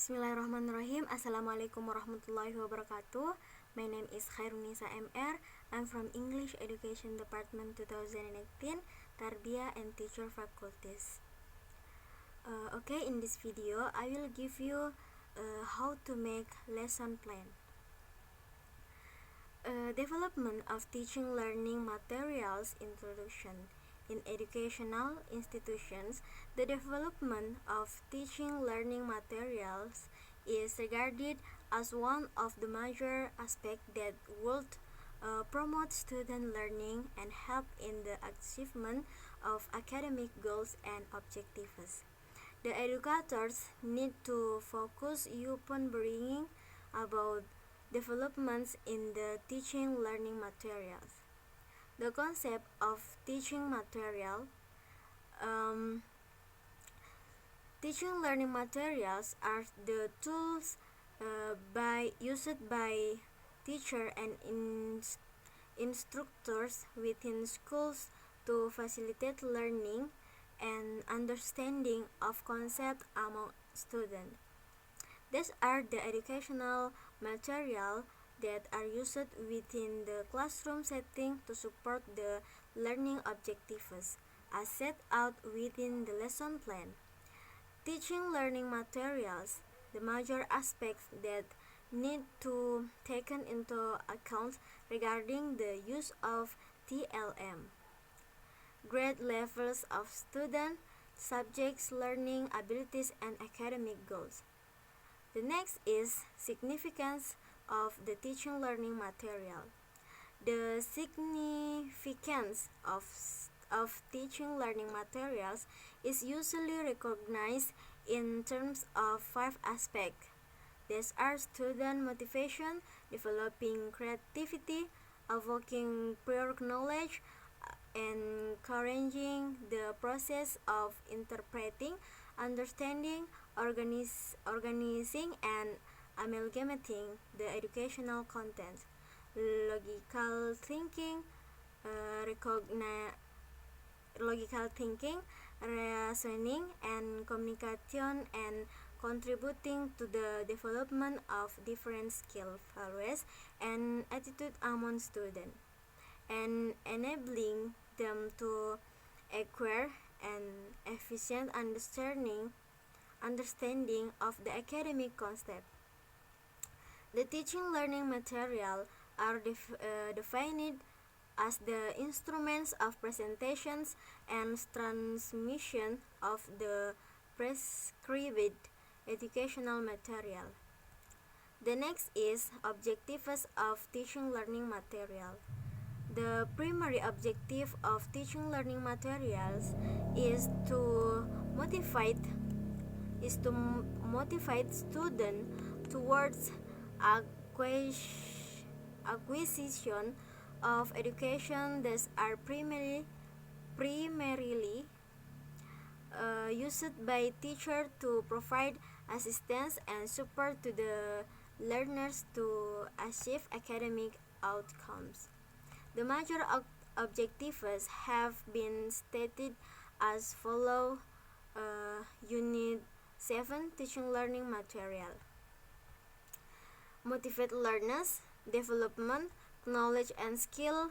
Bismillahirrahmanirrahim. Assalamualaikum warahmatullahi wabarakatuh. My name is Khairunisa MR. I'm from English Education Department 2018, Tarbiyah and Teacher Faculties. In this video, I will give you how to make lesson plan. Development of teaching learning materials introduction. In educational institutions, the development of teaching learning materials is regarded as one of the major aspects that would promote student learning and help in the achievement of academic goals and objectives. The educators need to focus upon bringing about developments in the teaching learning materials. The concept of teaching material. Teaching learning materials are the tools used by teachers and instructors within schools to facilitate learning and understanding of concepts among students. These are the educational material that are used within the classroom setting to support the learning objectives as set out within the lesson plan. Teaching learning materials, the major aspects that need to taken into account regarding the use of TLM. Grade levels of student, subjects, learning abilities, and academic goals. The next is significance of the teaching learning material. The significance of teaching learning materials is usually recognized in terms of 5 aspects. These are student motivation, developing creativity, evoking prior knowledge, encouraging the process of interpreting, understanding, organizing, and amalgamating the educational content, logical thinking, reasoning, and communication, and contributing to the development of different skill, values, and attitude among students, and enabling them to acquire an efficient understanding of the academic concept. The teaching learning material are defined as the instruments of presentations and transmission of the prescribed educational material. The next is objectives of teaching learning material. The primary objective of teaching learning materials is to motivate students towards acquisition of education that are primarily used by teachers to provide assistance and support to the learners to achieve academic outcomes. The major objectives have been stated as follows. Unit 7, Teaching Learning Material. Motivate learners, development, knowledge and skill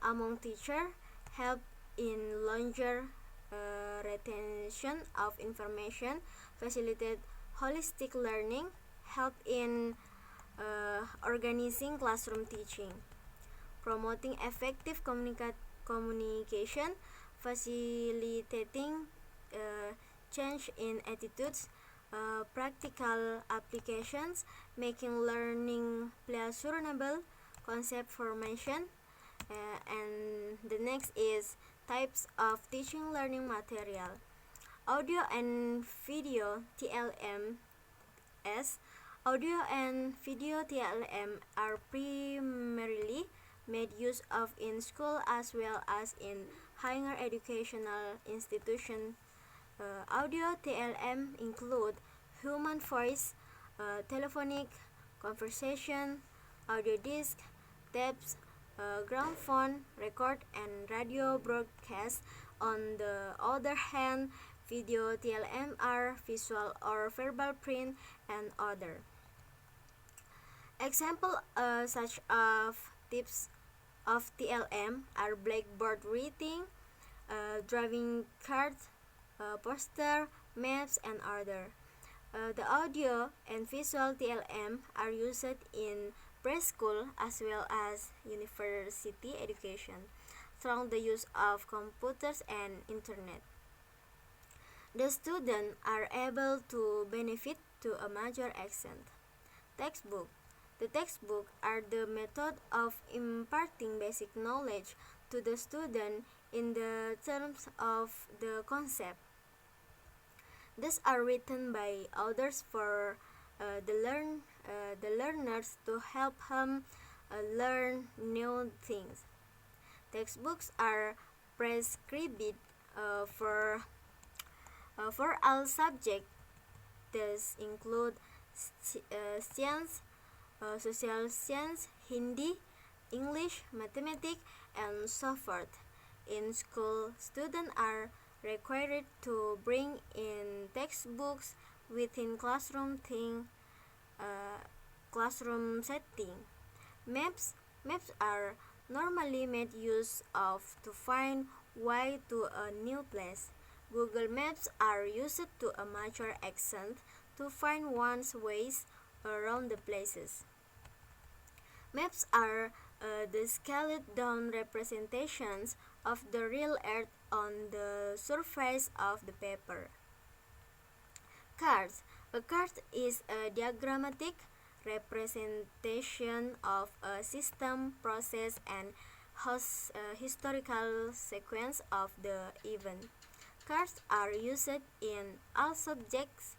among teachers, help in longer retention of information, facilitate holistic learning, help in organizing classroom teaching, promoting effective communication, facilitating change in attitudes, practical applications, making learning pleasurable, concept formation, and the next is types of teaching learning material. Audio and video TLMs. Audio and video TLM are primarily made use of in school as well as in higher educational institutions. Audio TLM include human voice, telephonic conversation, audio disc, tapes, gramophone, record, and radio broadcast. On the other hand, video TLMR, visual or verbal print, and other. Example such of tips of TLM are blackboard reading, driving cards, poster, maps, and other. The audio and visual TLM are used in preschool as well as university education through the use of computers and internet. The students are able to benefit to a major extent. Textbook. The textbooks are the method of imparting basic knowledge to the student in the terms of the concept. These are written by authors for the learners to help them learn new things. Textbooks are prescribed for all subjects. These include science, social science, Hindi, English, mathematics, and so forth. In school, students are required to bring in textbooks within classroom setting. Maps are normally made use of to find way to a new place. Google Maps are used to a major extent to find one's ways around the places. Maps are the scaled-down representations of the real Earth on the surface of the paper. Cards. A card is a diagrammatic representation of a system, process, and historical sequence of the event. Cards are used in all subjects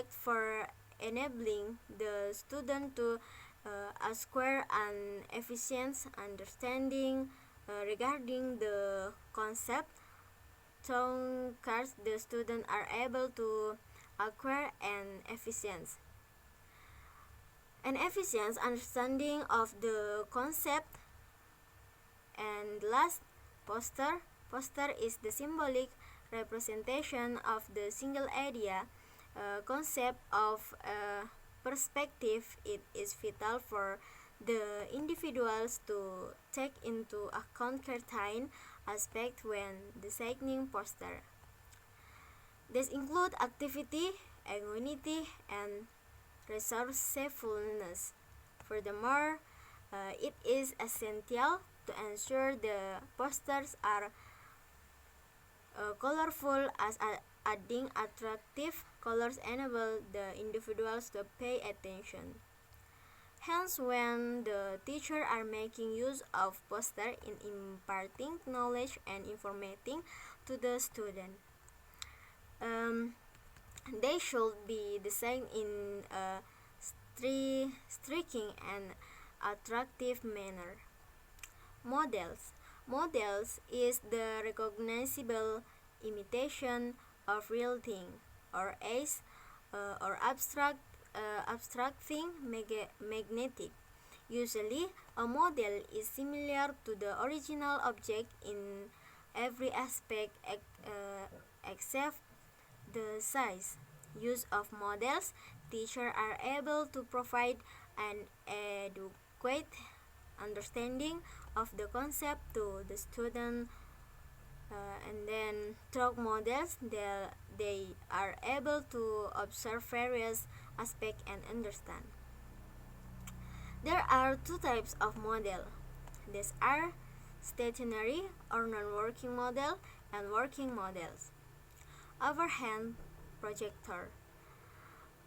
for enabling the student to acquire an efficient understanding regarding the concept. Through cards, the students are able to acquire an efficient understanding of the concept. And last, poster. Poster is the symbolic representation of the single idea, concept of perspective. It is vital for the individuals to take into account certain aspects when designing poster. These include activity, ingenuity, and resourcefulness. Furthermore, it is essential to ensure the posters are colorful, as adding attractive colors enable the individuals to pay attention. Hence, when the teachers are making use of poster in imparting knowledge and informating to the student, they should be designed in a striking and attractive manner. Models. Models is the recognizable imitation of real thing, or as or abstract thing, magnetic. Usually, a model is similar to the original object in every aspect except the size. Use of models. Teachers are able to provide an adequate understanding of the concept to the student, and then through models they are able to observe various aspects and understand. There are two types of model. These are stationary or non-working model and working models. Overhead projector.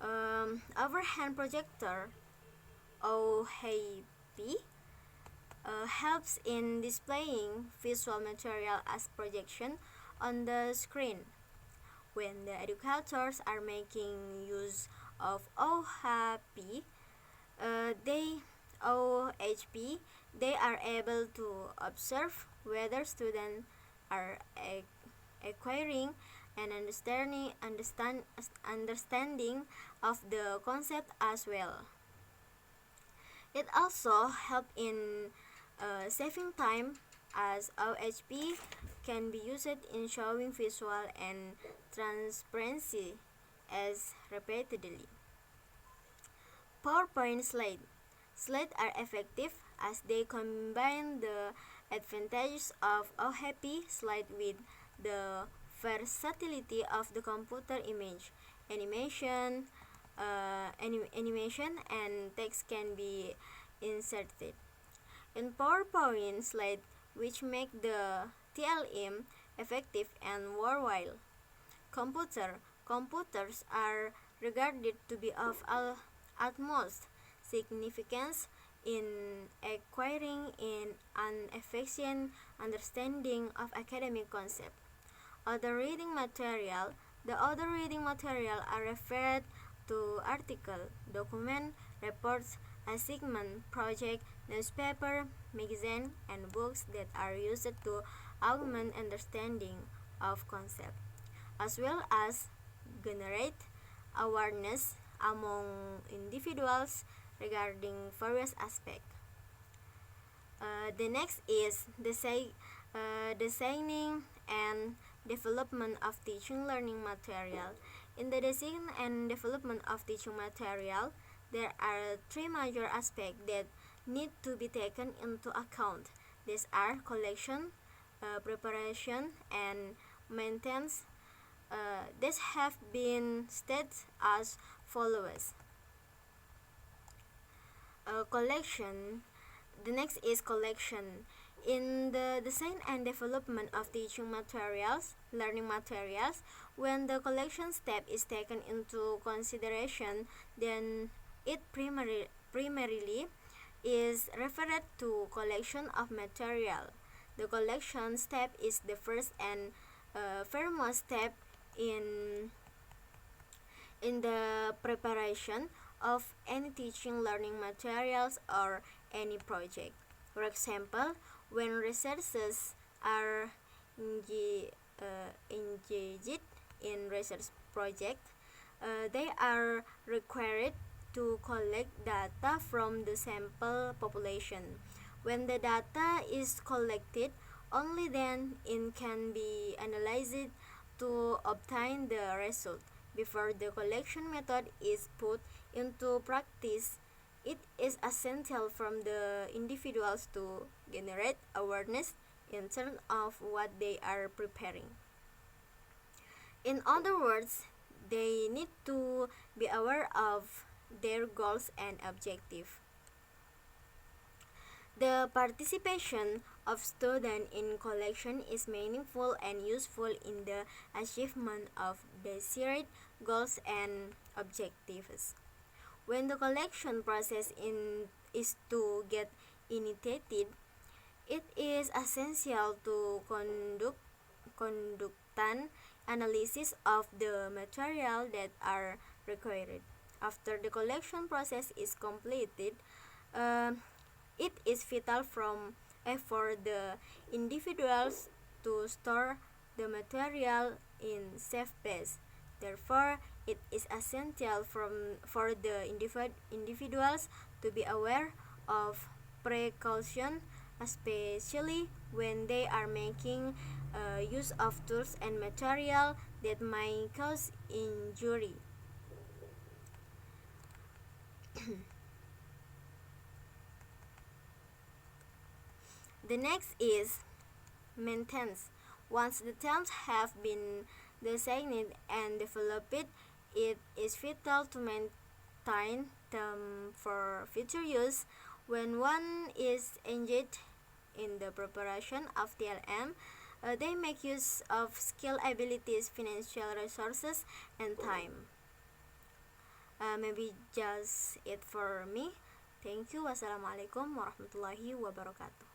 Overhead projector, OHP, helps in displaying visual material as projection on the screen. When the educators are making use of OHP, they are able to observe whether students are acquiring an understanding of the concept as well. It also helps in saving time, as OHP can be used in showing visual and transparency as repeatedly. PowerPoint slides. Slides are effective as they combine the advantages of a happy slide with the versatility of the computer image. Animation, animation and text can be inserted in PowerPoint slide, which make the TLM effective and worthwhile. Computers are regarded to be of utmost significance in acquiring an efficient understanding of academic concepts. Other reading material. The other reading material are referred to article, document, reports, assignment, project, newspaper, magazine, and books that are used to augment understanding of concept, as well as generate awareness among individuals regarding various aspects. The next is designing and development of teaching learning material. In the design and development of teaching material, there are three major aspects that need to be taken into account. These are collection, preparation, and maintenance. These have been stated as follows. Collection. The next is collection. In the design and development of teaching materials, learning materials, when the collection step is taken into consideration, then it primarily is referred to collection of material. The collection step is the first and foremost step in the preparation of any teaching learning materials or any project. For example, when researchers are engaged in research project, they are required to collect data from the sample population. When the data is collected, only then it can be analyzed to obtain the result. Before the collection method is put into practice, it is essential from the individuals to generate awareness in terms of what they are preparing. In other words, they need to be aware of their goals and objectives. The participation of students in collection is meaningful and useful in the achievement of desired goals and objectives. When the collection process is to get initiated, it is essential to conduct an analysis of the material that are required. After the collection process is completed, it is vital for the individuals to store the material in safe place. Therefore, it is essential for the individuals to be aware of precaution, especially when they are making use of tools and material that may cause injury. The next is maintenance. Once the terms have been designed and developed, it is vital to maintain them for future use. When one is engaged in the preparation of TLM, they make use of skill, abilities, financial resources, and time. Maybe just it for me. Thank you. Wassalamualaikum warahmatullahi wabarakatuh.